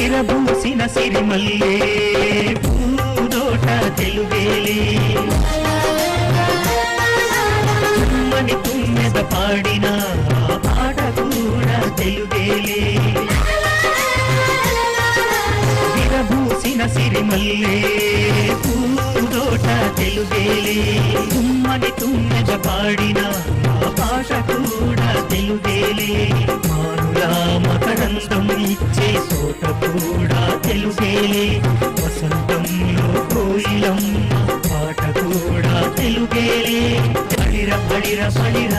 విరబూసిన సిరిమల్లే పూదోట తెలుగేలే తుమ్మని తుమ్మెద పాడిన పాట కూడా తెలుగేలే విరబూసిన సిరిమల్లే పూదోట తెలుగేలే తుమ్మని తుమ్మెద పాడిన భాష కూడా తెలుగేలే మానులా మకరందం ఇచ్చే తోట కూడా తెలుగేలే వసంతంలో కోయిలమ్మ పాట కూడా తెలుగేలే పడిర పడిర పడిర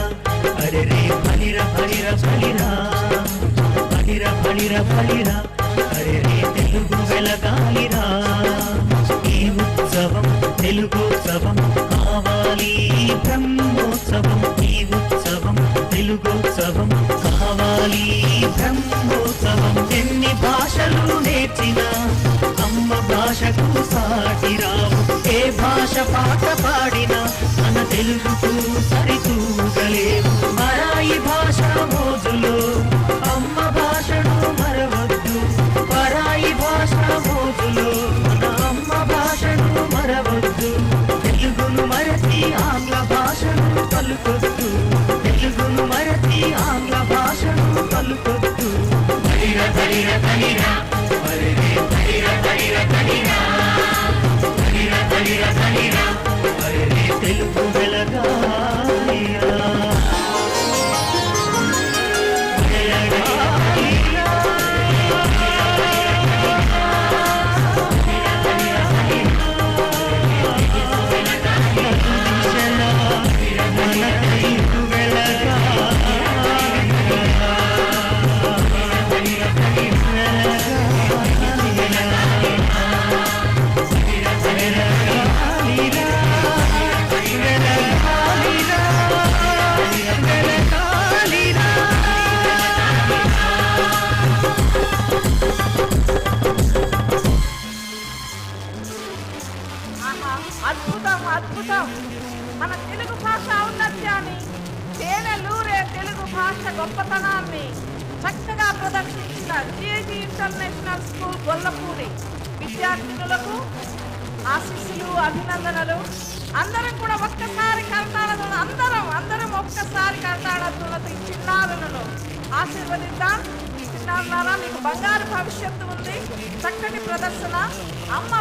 అరే రే పడిర పడిర పడిర పడిర పడిర పడిర అరే రే తెలుగు వెలగాలిరా ఈ ఉత్సవం తెలుగోత్సవం కావాలి బ్రహ్మోత్సవం ఈ ఉత్సవం తెలుగోత్సవం కావాలి బ్రహ్మోత్సవం ఎన్ని భాషలు నేర్చిన అమ్మ భాషకు సాటి రావు ఏ భాష పాట పాడినా మన తెలుగుకు సరితూగలేవు పరాయి భాష మోజులో అమ్మ భాషను మరవద్దు పరాయి భాష మోజులో మన అమ్మ భాషను మరవద్దు తెలుగును మరచి ఆంగ్ల భాషను పలుకొద్దు తెలుగును మరచి ఆంగ్ల భాషను పలుకొద్దు బలిర బలిర బలిర బలిరే బలిర బలిర బలిర బలిర బలిర బలిర బలిరే తెలుగు వెలగాలిరా అద్భుతం అద్భుతం మన తెలుగు భాష ఔన్నత్యాన్ని తేనెలూరే తెలుగు భాష గొప్పతనాన్ని చక్కగా ప్రదర్శించిన జిఐటి ఇంటర్నేషనల్ స్కూల్ గొల్లపూడి విద్యార్థినులకు ఆశీస్సులు అభినందనలు. అందరం కూడా ఒక్కసారి కర్తాళను అందరం ఒక్కసారి కర్తాళతులతో ఈ చిన్నారులను ఆశీర్వదిద్దాం. చిన్నారులారా మీకు బంగారు భవిష్యత్తు ఉంది. చక్కటి ప్రదర్శన అమ్మ